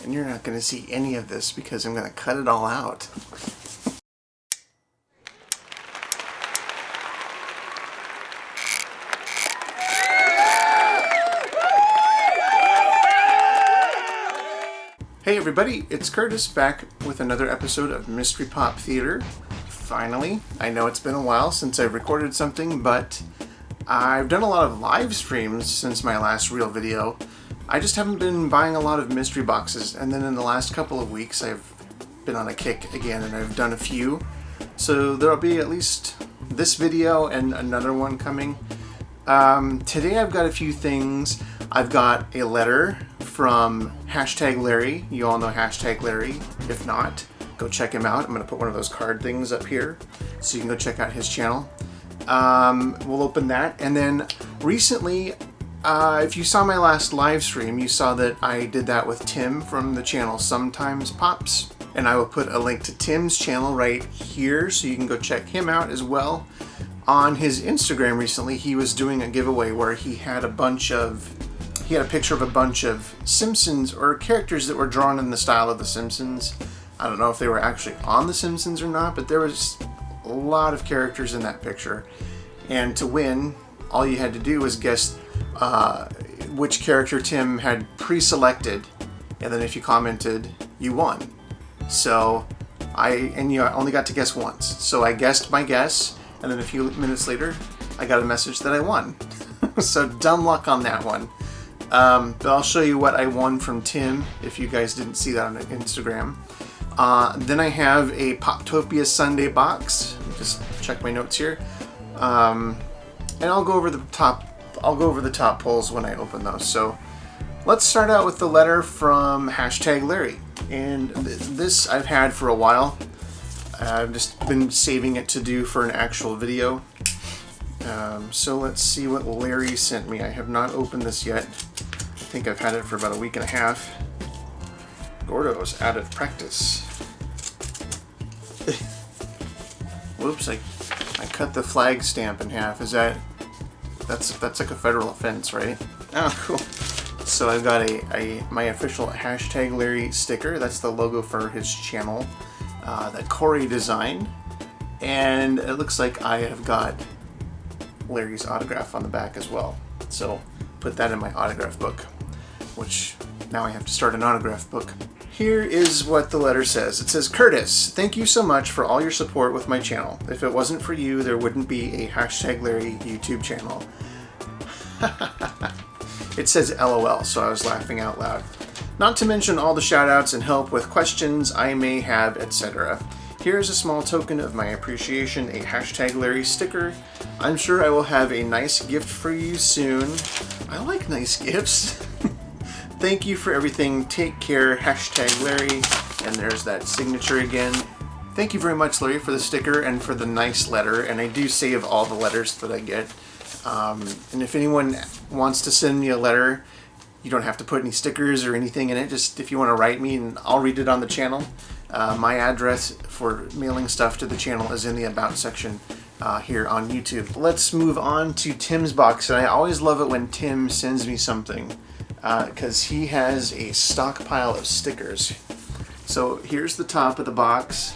And you're not going to see any of this because I'm going to cut it all out. Hey everybody, it's Curtis back with another episode of Mystery Pop Theater. Finally, I know it's been a while since I've recorded something, but I've done a lot of live streams since my last real video. I just haven't been buying a lot of mystery boxes, and then in the last couple of weeks I've been on a kick again and I've done a few. So there'll be at least this video and another one coming. Today I've got a few things. I've got a letter from #Larry. You all know #Larry. If not, go check him out. I'm going to put one of those card things up here so you can go check out his channel. We'll open that. And then recently, if you saw my last live stream, you saw that I did that with Tim from the channel Sometmes Pops. And I will put a link to Tim's channel right here so you can go check him out as well. On his Instagram recently, he was doing a giveaway where he had a picture of a bunch of Simpsons or characters that were drawn in the style of the Simpsons. I don't know if they were actually on the Simpsons or not, but there was a lot of characters in that picture. And to win, all you had to do was guess which character Tim had pre-selected, and then if you commented, you won. So you only got to guess once. So I guessed my guess, and then a few minutes later, I got a message that I won. So dumb luck on that one. But I'll show you what I won from Tim if you guys didn't see that on Instagram. Then I have a Poptopia Sunday box. Just check my notes here. And I'll go over the top polls when I open those. So let's start out with the letter from #Larry. And this I've had for a while. I've just been saving it to do for an actual video. So let's see what Larry sent me. I have not opened this yet. I think I've had it for about a week and a half. Gordo's out of practice. Whoops, I cut the flag stamp in half. That's like a federal offense, right? Oh, cool. So I've got my official #Larry sticker. That's the logo for his channel that Corey designed. And it looks like I have got Larry's autograph on the back as well. So put that in my autograph book, which now I have to start an autograph book. Here is what the letter says. It says, "Curtis, thank you so much for all your support with my channel. If it wasn't for you, there wouldn't be a #Larry YouTube channel." It says LOL, so I was laughing out loud. "Not to mention all the shoutouts and help with questions I may have, etc. Here is a small token of my appreciation, a #Larry sticker. I'm sure I will have a nice gift for you soon." I like nice gifts. "Thank you for everything. Take care, #Larry." And there's that signature again. Thank you very much, Larry, for the sticker and for the nice letter. And I do save all the letters that I get. And if anyone wants to send me a letter, you don't have to put any stickers or anything in it. Just if you want to write me, and I'll read it on the channel. My address for mailing stuff to the channel is in the About section here on YouTube. Let's move on to Tim's box. And I always love it when Tim sends me something because he has a stockpile of stickers. So here's the top of the box.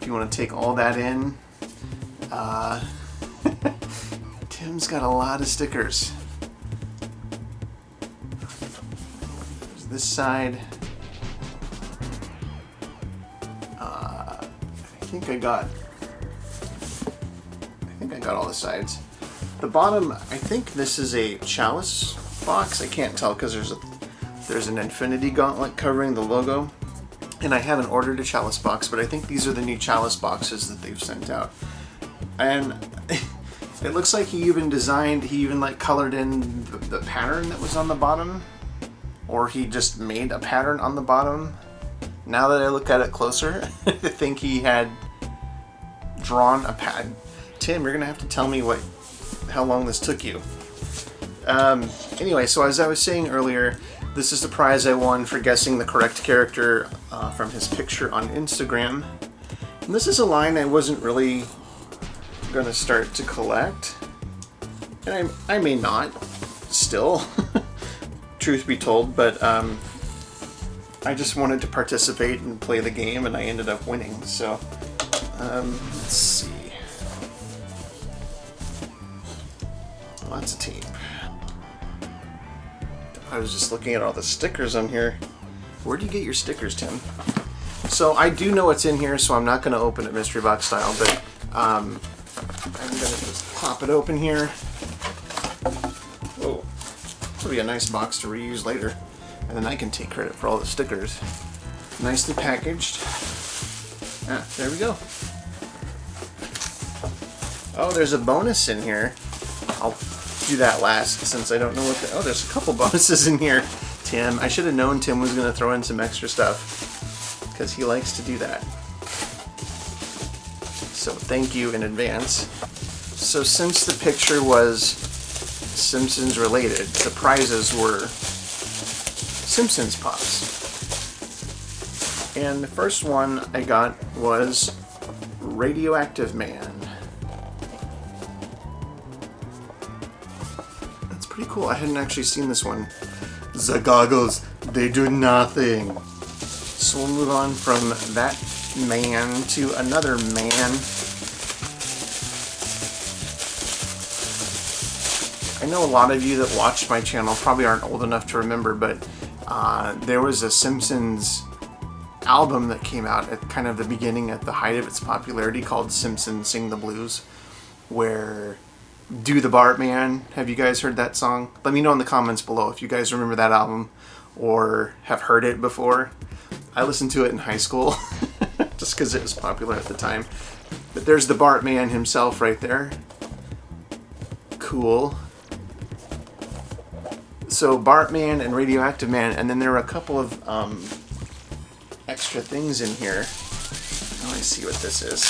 If you want to take all that in. Tim's got a lot of stickers. There's this side. I think I got all the sides. The bottom, I think this is a chalice box. I can't tell because there's an infinity gauntlet covering the logo. And I haven't ordered a chalice box, but I think these are the new chalice boxes that they've sent out. And it looks like he even colored in the pattern that was on the bottom. Or he just made a pattern on the bottom. Now that I look at it closer, I think he had drawn a pattern. Tim, you're gonna have to tell me how long this took you. Anyway, so as I was saying earlier, this is the prize I won for guessing the correct character from his picture on Instagram. And this is a line I wasn't really gonna start to collect, and I may not still, truth be told, but I just wanted to participate and play the game, and I ended up winning. So, let's see. Lots of tape. I was just looking at all the stickers on here. Where'd you get your stickers, Tim? So I do know what's in here, so I'm not going to open it mystery box style, but I'm going to just pop it open here. Oh, this will be a nice box to reuse later, and then I can take credit for all the stickers. Nicely packaged. Ah, there we go. Oh, there's a bonus in here. I'll do that last since I don't know what oh, there's a couple bonuses in here. Tim, I should have known Tim was going to throw in some extra stuff because he likes to do that. So thank you in advance. So since the picture was Simpsons related, the prizes were Simpsons Pops. And the first one I got was Radioactive Man. That's pretty cool. I hadn't actually seen this one. The goggles, they do nothing. So we'll move on from that man to another man. I know a lot of you that watched my channel probably aren't old enough to remember, but there was a Simpsons album that came out at kind of the beginning, at the height of its popularity, called Simpsons Sing the Blues, where Do the Bartman. Have you guys heard that song? Let me know in the comments below if you guys remember that album or have heard it before. I listened to it in high school just because it was popular at the time. But there's the Bartman himself right there. Cool. So Bartman and Radioactive Man, and then there were a couple of extra things in here. Oh, I see what this is.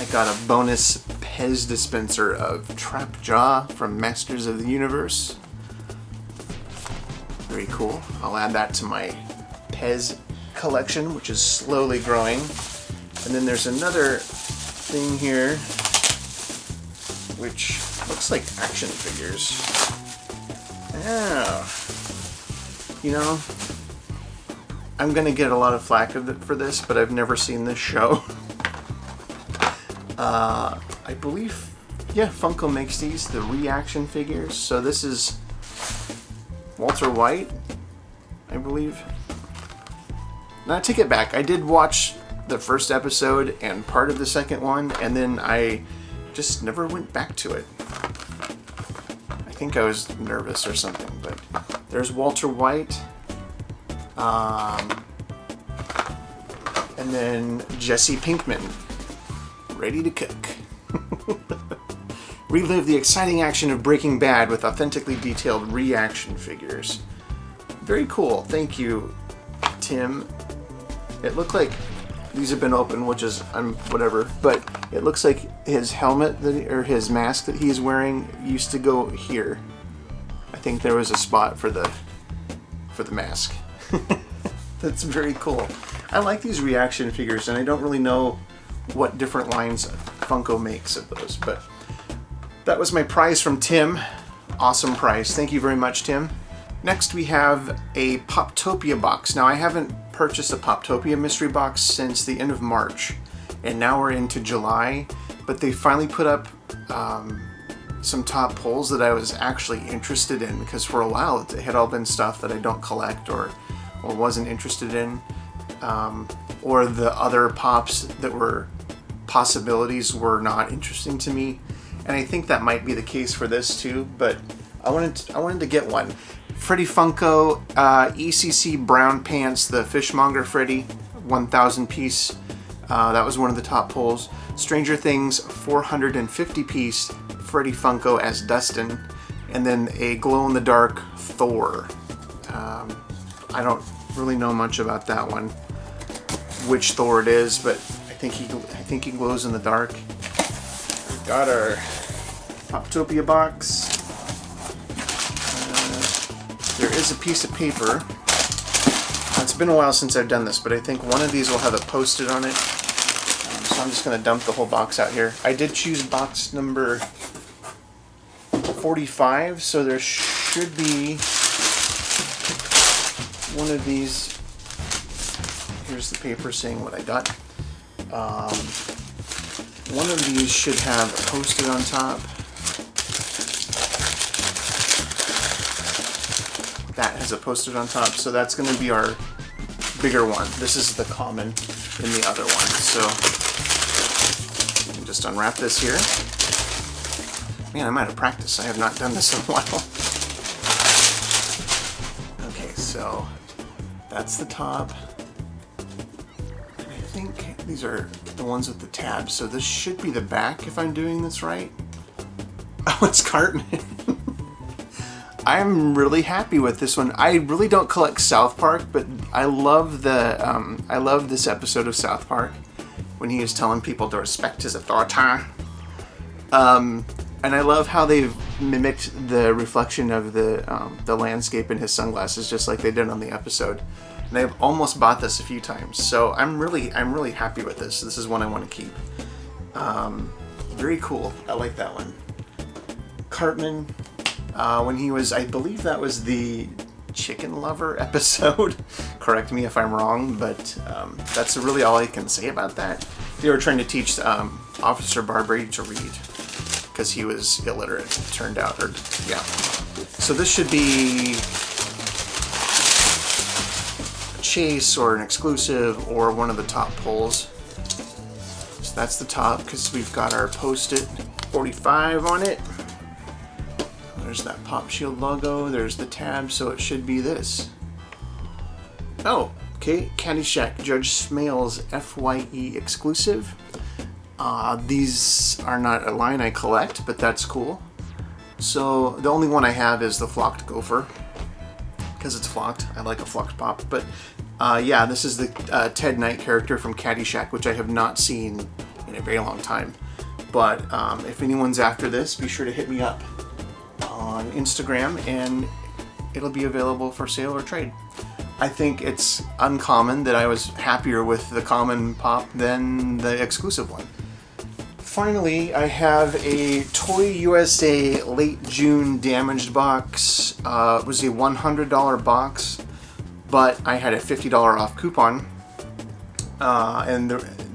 I got a bonus Pez dispenser of Trap Jaw from Masters of the Universe. Very cool. I'll add that to my Pez collection, which is slowly growing. And then there's another thing here, which looks like action figures. Oh. You know, I'm going to get a lot of flack for this, but I've never seen this show. I believe, yeah, Funko makes these, the reaction figures. So this is Walter White, I believe. Now I take it back. I did watch the first episode and part of the second one, and then I just never went back to it. I think I was nervous or something, but there's Walter White. And then Jesse Pinkman, ready to cook. Relive the exciting action of Breaking Bad with authentically detailed reaction figures. Very cool. Thank you, Tim. It looked like these have been open, which is whatever, but it looks like his helmet or his mask that he's wearing used to go here. I think there was a spot for the mask. That's very cool. I like these reaction figures, and I don't really know what different lines Funko makes of those, but that was my prize from Tim. Awesome prize. Thank you very much, Tim. Next we have a Poptopia box. Now I haven't purchased a Poptopia mystery box since the end of March, and now we're into July, but they finally put up some top pulls that I was actually interested in, because for a while it had all been stuff that I don't collect or wasn't interested in, or the other pops that were possibilities were not interesting to me. And I think that might be the case for this too, but I wanted to get one. Freddy Funko ECC Brown Pants, the Fishmonger Freddy, 1,000 piece. That was one of the top pulls. Stranger Things 450 piece Freddy Funko as Dustin, and then a glow-in-the-dark Thor. I don't really know much about that one, which Thor it is, but I think he glows in the dark. We've got our Poptopia box. There is a piece of paper. It's been a while since I've done this, but I think one of these will have it posted on it. So I'm just going to dump the whole box out here. I did choose box number 45, so there should be one of these. Here's the paper saying what I got. One of these should have a Post-it on top. That has a Post-it on top, so that's going to be our bigger one. This is the common in the other one. So you can just unwrap this here. Man, I'm out of practice. I have not done this in a while. Okay, so that's the top. I think these are the ones with the tabs, so this should be the back if I'm doing this right. Oh, it's CARTMAN. I'm really happy with this one. I really don't collect South Park, but I love this episode of South Park when he is telling people to respect his authority. And I love how they've mimicked the reflection of the landscape in his sunglasses, just like they did on the episode. And I've almost bought this a few times, so I'm really happy with this. This is one I want to keep. Very cool. I like that one. CARTMAN. When he was, I believe that was the Chicken Lover episode. Correct me if I'm wrong, but that's really all I can say about that. They were trying to teach Officer Barbary to read because he was illiterate, it turned out. Or yeah. So this should be a chase or an exclusive or one of the top pulls. So that's the top because we've got our Post-it 45 on it. There's that Pop Shield logo, there's the tab, so it should be this. Oh, okay, Caddyshack Judge SMAILS FYE exclusive. These are not a line I collect, but that's cool. So the only one I have is the flocked gopher, because it's flocked. I like a flocked pop, but yeah, this is the Ted Knight character from Caddyshack, which I have not seen in a very long time. But if anyone's after this, be sure to hit me up on Instagram and it'll be available for sale or trade. I think it's uncommon that I was happier with the common pop than the exclusive one. Finally, I have a Toy USA late June damaged box. It was a $100 box, but I had a $50 off coupon.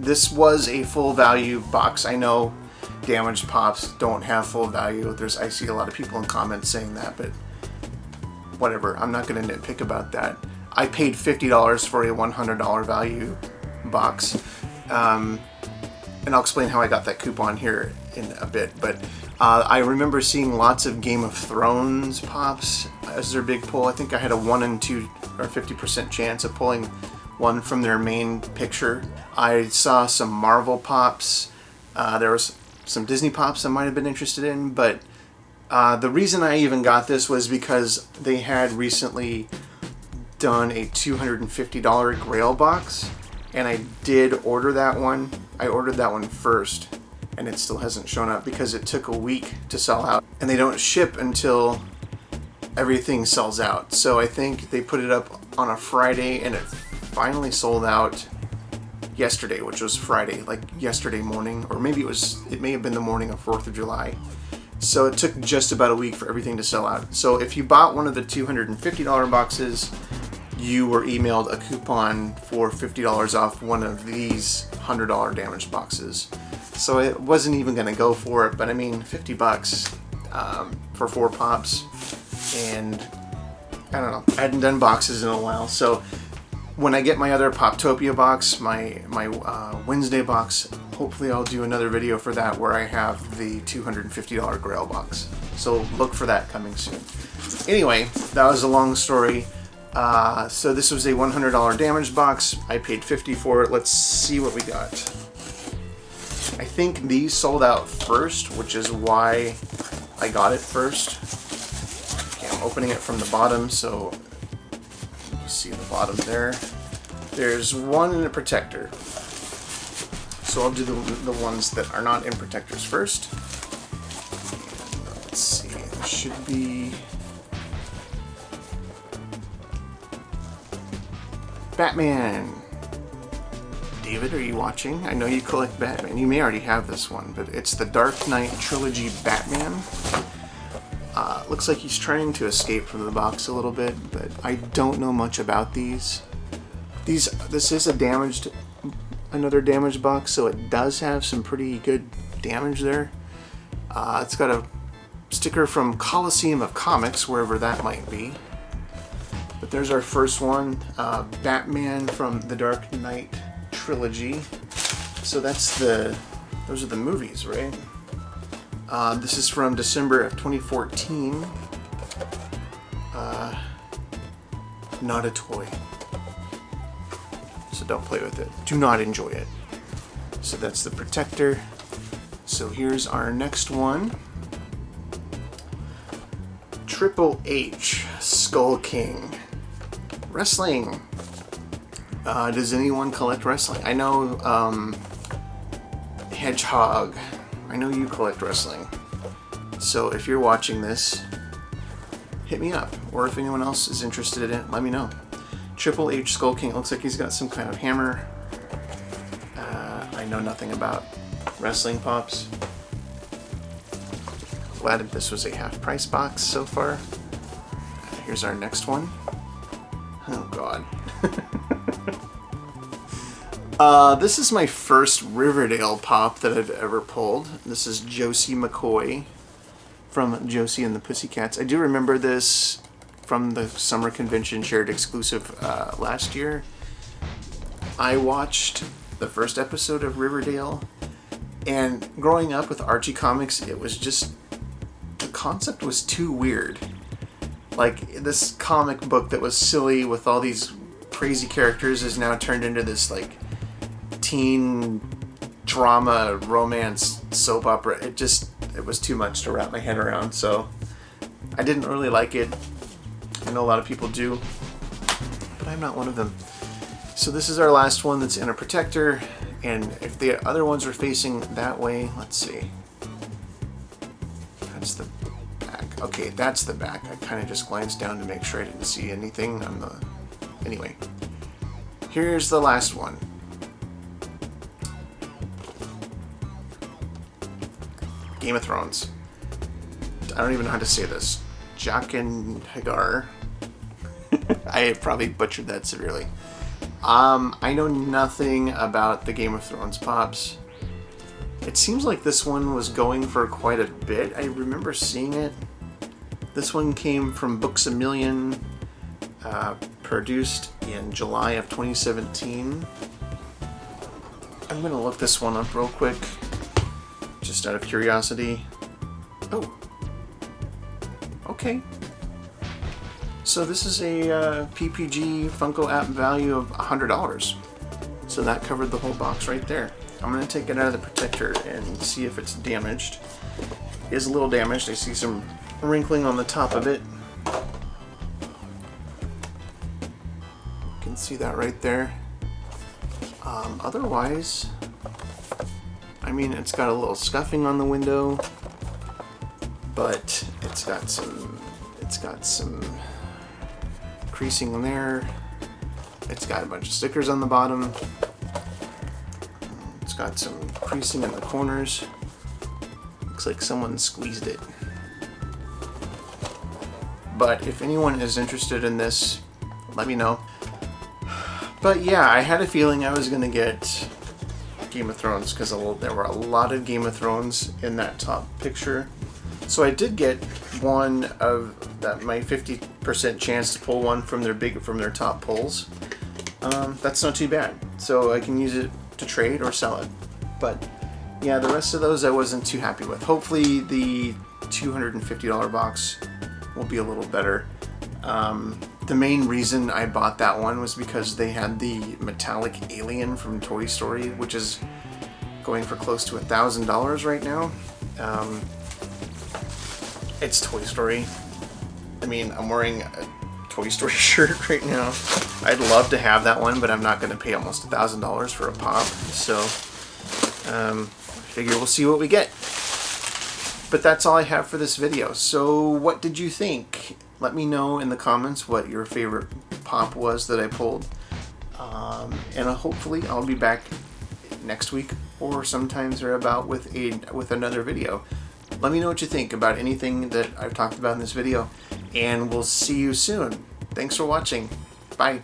This was a full value box. I know damaged pops don't have full value. I see a lot of people in comments saying that, but whatever. I'm not going to nitpick about that. I paid $50 for a $100 value box, and I'll explain how I got that coupon here in a bit. But I remember seeing lots of Game of Thrones pops as their big pull. I think I had a 1 in 2 or 50% chance of pulling one from their main picture. I saw some Marvel pops. There was some Disney pops I might have been interested in, but the reason I even got this was because they had recently done a $250 Grail box, and I did order that one. I ordered that one first, and it still hasn't shown up because it took a week to sell out, and they don't ship until everything sells out. So I think they put it up on a Friday, and it finally sold out yesterday, which was Friday, like yesterday morning, or maybe it may have been the morning of 4th of July. So it took just about a week for everything to sell out. So if you bought one of the $250 boxes, you were emailed a coupon for $50 off one of these $100 damaged boxes. So it wasn't even going to go for it, but I mean, 50 bucks for 4 pops, and I don't know, I hadn't done boxes in a while, so when I get my other Poptopia box, my Wednesday box, hopefully I'll do another video for that where I have the $250 Grail box. So look for that coming soon. Anyway, that was a long story. So this was a $100 damaged box. I paid $50 for it. Let's see what we got. I think these sold out first, which is why I got it first. Okay, I'm opening it from the bottom, so see the bottom there. There's one in a protector. So I'll do the ones that are not in protectors first. And let's see, there should be Batman. David, are you watching? I know you collect Batman. You may already have this one, but it's the Dark Knight Trilogy Batman. Looks like he's trying to escape from the box a little bit, but I don't know much about these. This is another damaged box, so it does have some pretty good damage there. It's got a sticker from Coliseum of Comics, wherever that might be. But there's our first one, Batman from the Dark Knight trilogy. So those are the movies, right? This is from December of 2014. Not a toy. So don't play with it. Do not enjoy it. So that's the protector. So here's our next one. Triple H, Skull King. Wrestling. Does anyone collect wrestling? I know Hedgehog. I know you collect wrestling. So if you're watching this, hit me up. Or if anyone else is interested in it, let me know. Triple H Skull King. Looks like he's got some kind of hammer. I know nothing about wrestling pops. Glad that this was a half price box so far. Here's our next one. Oh god. This is my first Riverdale pop that I've ever pulled. This is Josie McCoy from Josie and the Pussycats. I do remember this from the summer convention shared exclusive last year. I watched the first episode of Riverdale, and growing up with Archie comics, it was just, the concept was too weird. Like, this comic book that was silly with all these crazy characters is now turned into this, like, teen drama, romance, soap opera. It was too much to wrap my head around, so I didn't really like it. I know a lot of people do, but I'm not one of them. So this is our last one that's in a protector, and if the other ones are facing that way, let's see. That's the back. Okay, that's the back. I kind of just glanced down to make sure I didn't see anything on the... Anyway, here's the last one. Game of Thrones. I don't even know how to say this. Jaqen Hagar. I probably butchered that severely. I know nothing about the Game of Thrones pops. It seems like this one was going for quite a bit. I remember seeing it. This one came from Books A Million, produced in July of 2017. I'm gonna look this one up real quick, just out of curiosity. Oh, okay. So this is a PPG Funko app value of $100. So that covered the whole box right there. I'm going to take it out of the protector and see if it's damaged. It is a little damaged. I see some wrinkling on the top of it. You can see that right there. Otherwise, I mean, it's got a little scuffing on the window, but it's got some creasing in there. It's got a bunch of stickers on the bottom. It's got some creasing in the corners. Looks like someone squeezed it. But if anyone is interested in this, let me know. But yeah, I had a feeling I was gonna get Game of Thrones because there were a lot of Game of Thrones in that top picture. So I did get one of that, my 50% chance to pull one from their top pulls. That's not too bad. So I can use it to trade or sell it. But yeah, the rest of those I wasn't too happy with. Hopefully the $250 box will be a little better. The main reason I bought that one was because they had the metallic alien from Toy Story, which is going for close to $1,000 right now. It's Toy Story. I mean, I'm wearing a Toy Story shirt right now. I'd love to have that one, but I'm not going to pay almost $1,000 for a pop. So, I figure we'll see what we get. But that's all I have for this video. So, what did you think? Let me know in the comments what your favorite pop was that I pulled. And hopefully I'll be back next week or sometimes or about with another video. Let me know what you think about anything that I've talked about in this video, and we'll see you soon. Thanks for watching. Bye.